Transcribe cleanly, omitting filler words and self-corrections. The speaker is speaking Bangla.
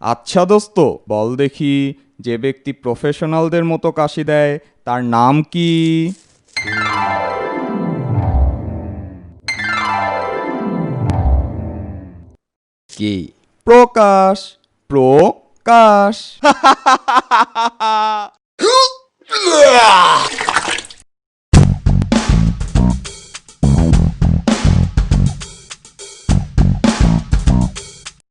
আচ্ছা দোস্ত, বল দেখি, যে ব্যক্তি প্রফেশনালদের মতো কাশি দেয় তার নাম কি? কি? প্রকাশ। প্রকাশ।